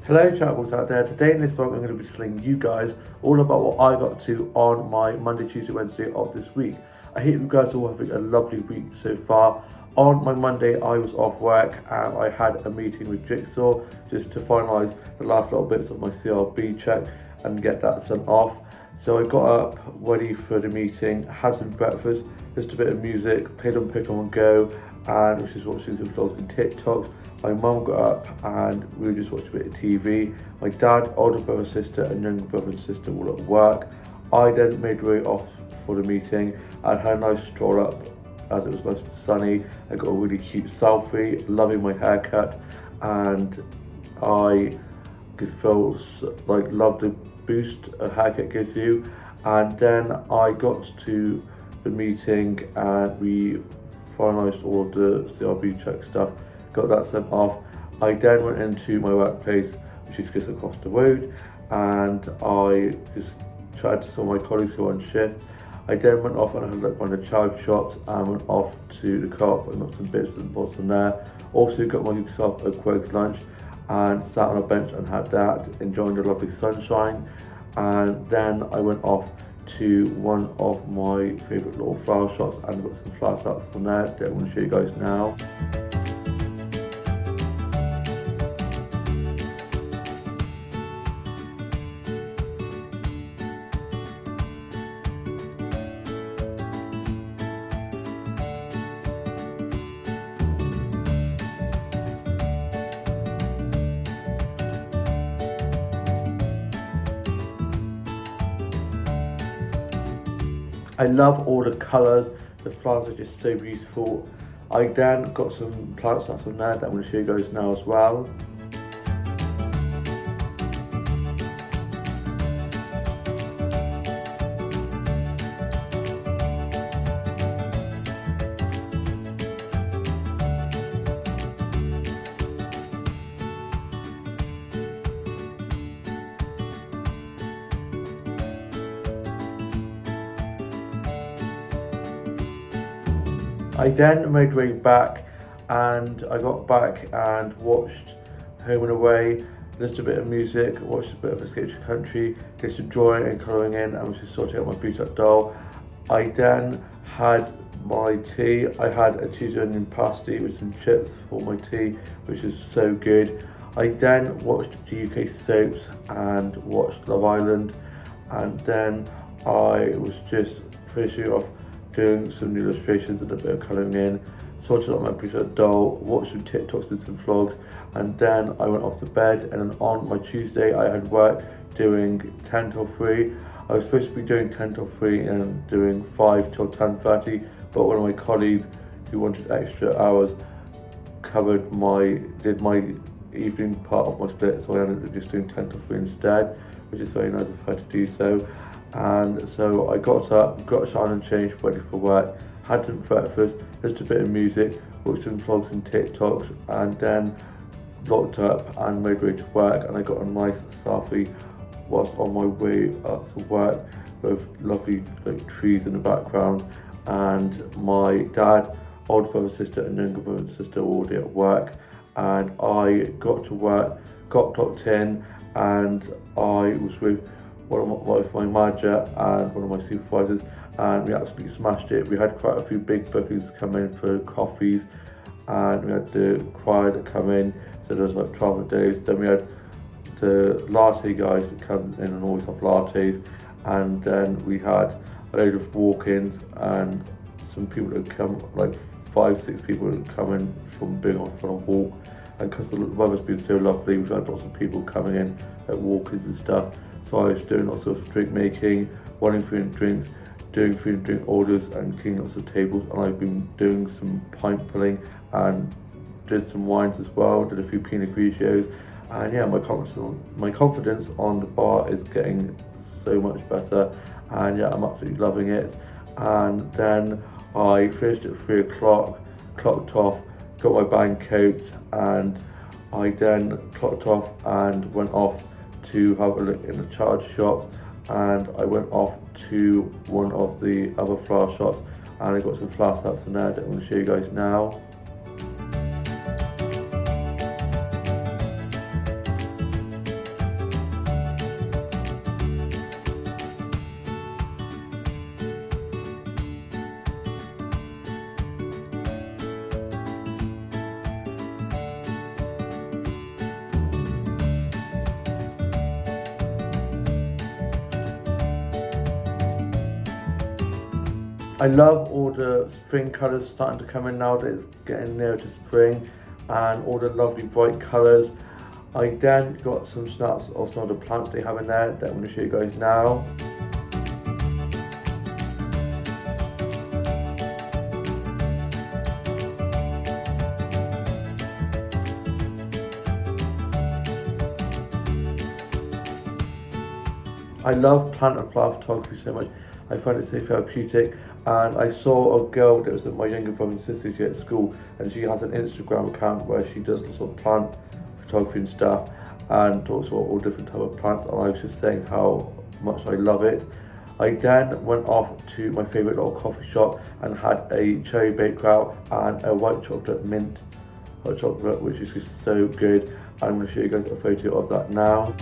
Hello travels out there, today in this vlog I'm going to be telling you guys all about what I got to on my Monday, Tuesday, Wednesday of this week. I hope you guys are all having a lovely week so far. On my Monday I was off work and I had a meeting with Jigsaw just to finalise the last little bits of my CRB check and get that sent off. So I got up, ready for the meeting, had some breakfast, just a bit of music, played on Pokemon Go and was just watching some vlogs and TikToks. My mum got up and we were just watching a bit of TV. My dad, older brother, sister and younger brother and sister were at work. I then made my way off for the meeting and had a nice stroll up as it was nice and sunny. I got a really cute selfie, loving my haircut, and I just felt like love the boost a haircut gives you. And then I got to the meeting and we finalised all of the CRB check stuff. Got that sent off. I then went into my workplace, which is just across the road, and I just chatted to some of my colleagues who were on shift. I then went off and I had like one of the charity shops and went off to the co-op and got some bits and bobs from there. Also got myself a Greggs lunch and sat on a bench and had that, enjoying the lovely sunshine. And then I went off to one of my favourite little flower shops and got some flower sets from there that I want to show you guys now. I love all the colours, the flowers are just so beautiful. I then got some plant stuff from there that I'm going to show you guys now as well. I then made my way back and I got back and watched Home and Away, listened to a bit of music, watched a bit of Escape to Country, did some drawing and colouring in and was just sorting out my beat up doll. I then had my tea. I had a cheese onion pasty with some chips for my tea, which is so good. I then watched the UK soaps and watched Love Island, and then I was just finishing off doing some new illustrations and a bit of colouring in, sorted out my pretty doll, watched some TikToks and some vlogs, and then I went off to bed. And then on my Tuesday I had work doing 10 till 3. I was supposed to be doing 10 till 3 and doing 5 till 10:30, but one of my colleagues who wanted extra hours did my evening part of my split, so I ended up just doing 10 till 3 instead, which is very nice of her to do so. And so I got up, got showered and changed, ready for work, had some breakfast, just a bit of music, watched some vlogs and TikToks, and then locked up and made way to work. And I got a nice selfie whilst on my way up to work with lovely trees in the background. And my dad, older brother, sister and younger brother and sister were already at work. And I got to work, got clocked in, and I was with one of my manager and one of my supervisors, and we absolutely smashed it. We had quite a few big bookings come in for coffees, and we had the choir that come in, so there was like 12 a day. Then we had the latte guys that come in and always have lattes, and then we had a load of walk-ins and some people that come, like 5-6 people that come in from being off on a walk. And because the weather's been so lovely, we've had lots of people coming in at walk-ins and stuff. So I was doing lots of drink making, running food and drinks, doing food and drink orders and cleaning lots of tables. And I've been doing some pint pulling and did some wines as well, did a few Pinot Grigios. And yeah, my confidence on the bar is getting so much better. And yeah, I'm absolutely loving it. And then I finished at 3 o'clock, clocked off, got my band coat, and I then clocked off and went off to have a look in the charge shops, and I went off to one of the other flower shops and I got some flower sets from there that I'm going to show you guys now. I love all the spring colours starting to come in now that it's getting near to spring, and all the lovely bright colours. I then got some snaps of some of the plants they have in there that I'm going to show you guys now. I love plant and flower photography so much. I find it so therapeutic, and I saw a girl that was at my younger brother and sister at school, and she has an Instagram account where she does lots of plant photography and stuff, and talks about all different type of plants, and I was just saying how much I love it. I then went off to my favourite little coffee shop and had a cherry baked grout and a white chocolate mint hot chocolate, which is just so good. I'm going to show you guys a photo of that now.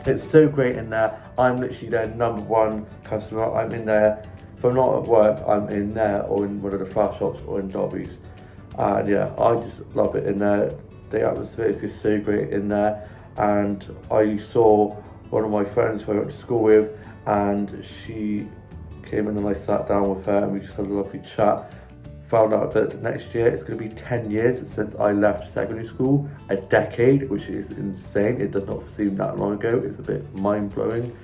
It's so great in there. I'm literally their #1 customer. I'm in there, if I'm not at work, I'm in there or in one of the flower shops or in Dobbies. And yeah, I just love it in there. The atmosphere is just so great in there. And I saw one of my friends who I went to school with, and she came in and I sat down with her and we just had a lovely chat. Found out that next year it's going to be 10 years since I left secondary school, a decade, which is insane. It does not seem that long ago. It's a bit mind-blowing.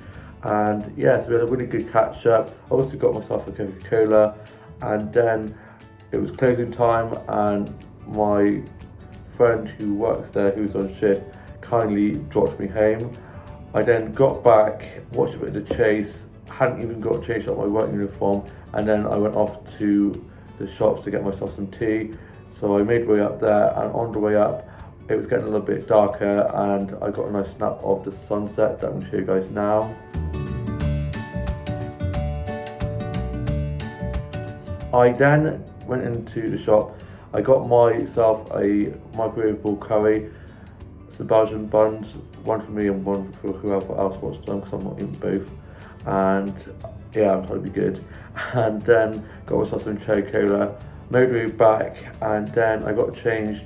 And yeah, so we had a really good catch up. I also got myself a Coca-Cola, and then it was closing time, and my friend who works there, who's on shift, kindly dropped me home. I then got back, watched a bit of the chase, hadn't even got changed out my work uniform, and then I went off to the shops to get myself some tea. So I made my way up there, and on the way up it was getting a little bit darker, and I got a nice snap of the sunset that I'm going to show you guys now. I then went into the shop. I got myself a microwavable curry, some Belgian buns, one for me and one for whoever else wants them, because I'm not eating both. And yeah, I'm trying to be good. And then got myself some cherry cola, made my way back, and then I got changed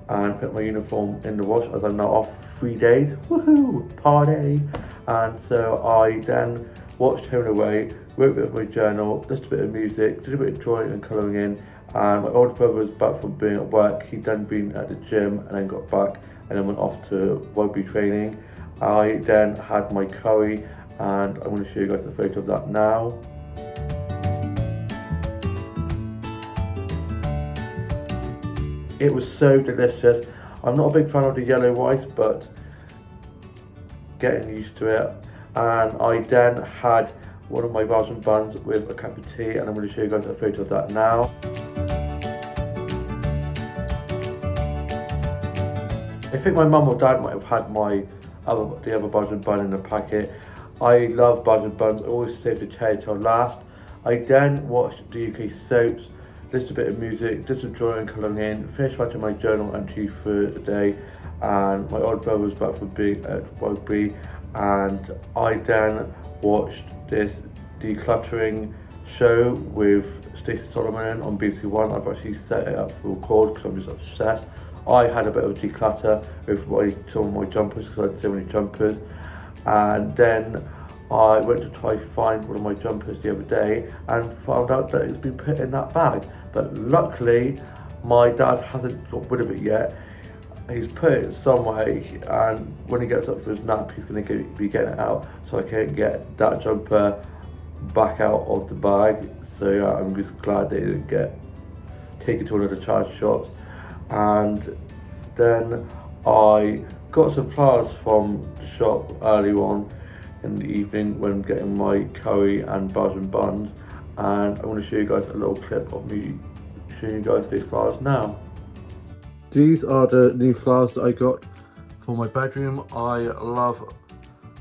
and put my uniform in the wash, as I'm now off for 3 days. Woohoo! Party! And so I then watched Home and Away, wrote a bit of my journal, just a bit of music, did a bit of drawing and colouring in. And my older brother was back from being at work. He'd then been at the gym and then got back and then went off to rugby training. I then had my curry, and I'm going to show you guys a photo of that now. It was so delicious. I'm not a big fan of the yellow rice, but getting used to it. And I then had one of my Belgian buns with a cup of tea, and I'm going to show you guys a photo of that now. I think my mum or dad might have had the other Belgian bun in the packet. I love Belgian buns. I always save the cherry till last. I then watched the UK soaps, listened to a bit of music, did some drawing, colouring in, finished writing my journal entry for the day, and my older brother was back from being at rugby, and I then watched this decluttering show with Stacey Solomon on BBC One. I've actually set it up for record because I'm just obsessed. I had a bit of a declutter with some of my jumpers because I had so many jumpers, and then I went to try find one of my jumpers the other day and found out that it's been put in that bag. But luckily, my dad hasn't got rid of it yet. He's put it somewhere, and when he gets up for his nap, he's going to be getting it out, so I can't get that jumper back out of the bag. So yeah, I'm just glad they didn't get taken to one of the charity shops. And then I got some flowers from the shop early on in the evening when getting my curry and Belgian buns, and I'm going to show you guys a little clip of me showing you guys these flowers now. These are the new flowers that I got for my bedroom. I love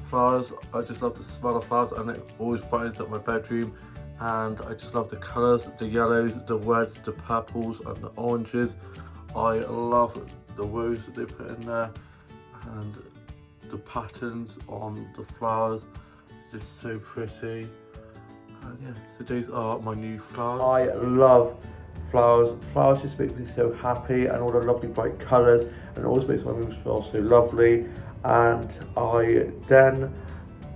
flowers. I just love the smell of flowers, and it always brightens up my bedroom. And I just love the colours, the yellows, the reds, the purples and the oranges. I love the rose that they put in there, and the patterns on the flowers, just so pretty. And yeah, so these are my new flowers. I love flowers. Flowers just make me so happy, and all the lovely bright colours, and it always makes my room smell so lovely. And I then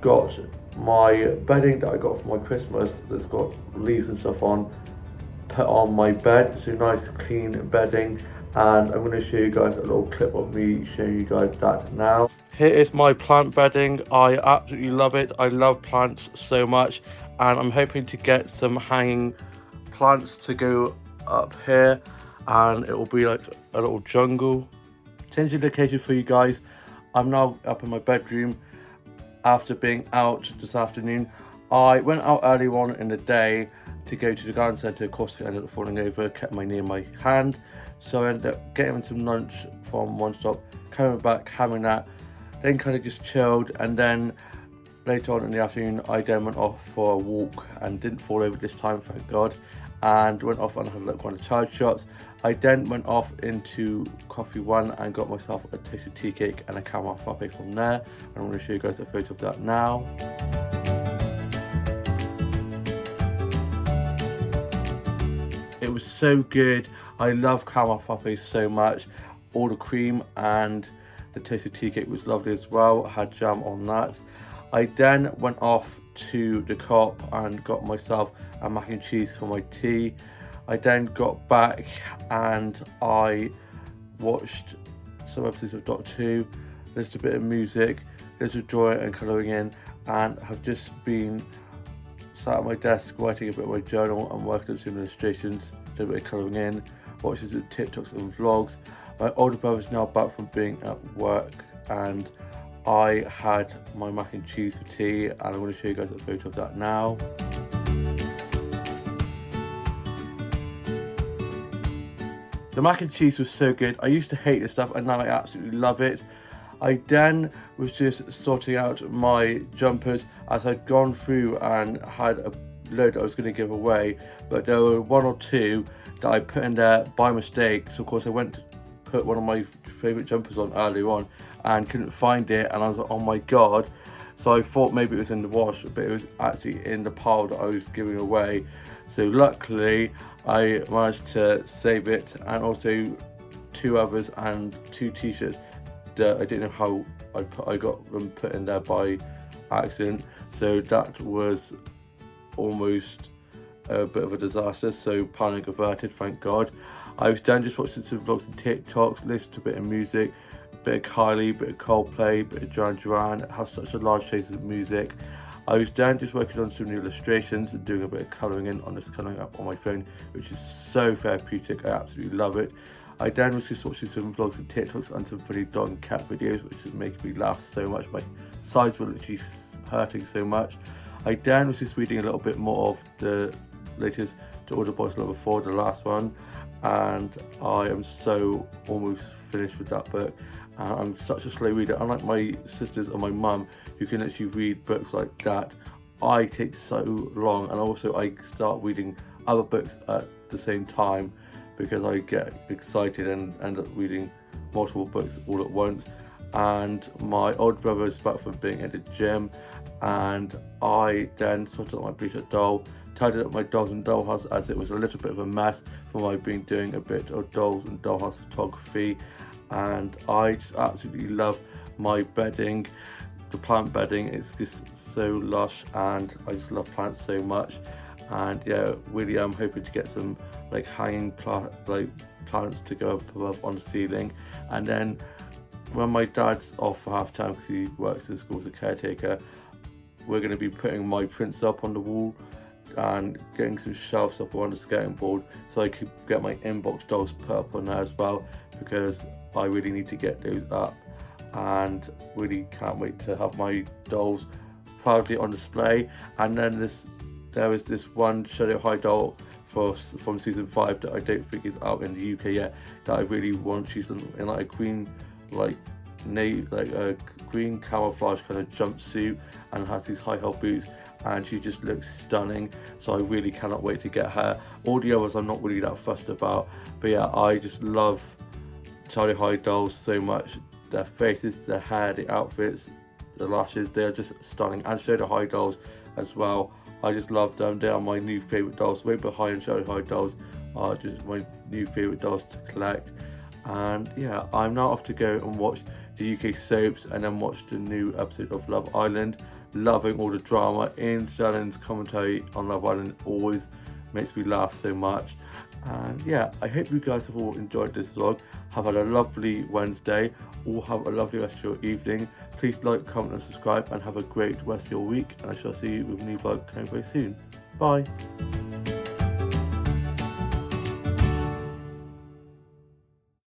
got my bedding that I got for my Christmas that's got leaves and stuff on, put on my bed, so nice clean bedding, and I'm going to show you guys a little clip of me showing you guys that now. Here is my plant bedding. I absolutely love it. I love plants so much, and I'm hoping to get some hanging plants to go up here, and it will be like a little jungle. Changing location for you guys. I'm now up in my bedroom after being out this afternoon. I went out early on in the day to go to the garden centre. Of course, I ended up falling over, kept my knee in my hand, so I ended up getting some lunch from One Stop, coming back, having that, then kind of just chilled, and then later on in the afternoon I then went off for a walk and didn't fall over this time, thank God, and went off and had a look at the child shops. I then went off into Coffee One and got myself a tasty tea cake and a caramel frappe from there, and I'm going to show you guys a photo of that now. It was so good. I love caramel frappes so much. All the cream and the tasty tea cake was lovely as well. I had jam on that. I then went off to the Co-op and got myself a mac and cheese for my tea. I then got back and I watched some episodes of Doctor Who, listened to a bit of music, listened to drawing and colouring in, and have just been sat at my desk writing a bit of my journal and working on some illustrations, doing a bit of colouring in, watching some TikToks and vlogs. My older brother's now back from being at work, and I had my mac and cheese for tea, and I'm going to show you guys a photo of that now. The mac and cheese was so good. I used to hate this stuff and now I absolutely love it. I then was just sorting out my jumpers as I'd gone through and had a load that I was going to give away, but there were one or two that I put in there by mistake. So of course I went to put one of my favourite jumpers on earlier on and couldn't find it, and I was like, oh my god. So I thought maybe it was in the wash, but it was actually in the pile that I was giving away. So luckily I managed to save it, and also two others and two t-shirts that I didn't know how I got them put in there by accident. So that was almost a bit of a disaster, so panic averted, thank God. I was then just watching some vlogs and TikToks, listened to a bit of music, a bit of Kylie, a bit of Coldplay, a bit of Duran Duran. It has such a large taste of music. I was then just working on some new illustrations and doing a bit of colouring in on this colouring app on my phone, which is so therapeutic. I absolutely love it. I then was just watching some vlogs and TikToks and some funny dog and cat videos, which is making me laugh so much. My sides were literally hurting so much. I then was just reading a little bit more of the latest To All the Boys Love Before, the last one, and I am so almost finished with that book. And I'm such a slow reader, unlike my sisters and my mum who can actually read books like that. I take so long, and also I start reading other books at the same time because I get excited and end up reading multiple books all at once. And my older brother is back from being at the gym, and I then sorted out my Bridget doll, tidied up my dolls and dollhouse as it was a little bit of a mess from my being doing a bit of dolls and dollhouse photography. And I just absolutely love my bedding, the plant bedding. It's just so lush, and I just love plants so much. And yeah, really I'm hoping to get some like hanging plants to go up above on the ceiling. And then when my dad's off for half time because he works in school as a caretaker, we're going to be putting my prints up on the wall and getting some shelves up on the skating board so I could get my inbox dolls put up on there as well, because I really need to get those up, and really can't wait to have my dolls proudly on display. And then there is this one Shadow High doll from season 5 that I don't think is out in the UK yet, that I really want. She's in like a green, like a green camouflage kind of jumpsuit and has these high heel boots, and she just looks stunning. So I really cannot wait to get her. All the others I'm not really that fussed about, but yeah, I just love Charlie High dolls so much. Their faces, their hair, the outfits, the lashes, they are just stunning. And Shadow High dolls as well, I just love them. They are my new favourite dolls. Rainbow High and Shadow High dolls are just my new favourite dolls to collect. And yeah, I'm now off to go and watch the UK soaps and then watched a new episode of Love Island. Loving all the drama. Ian Stelling's commentary on Love Island always makes me laugh so much. And yeah, I hope you guys have all enjoyed this vlog. Have had a lovely Wednesday, or have a lovely rest of your evening. Please like, comment and subscribe, and have a great rest of your week, and I shall see you with a new vlog coming very soon. Bye.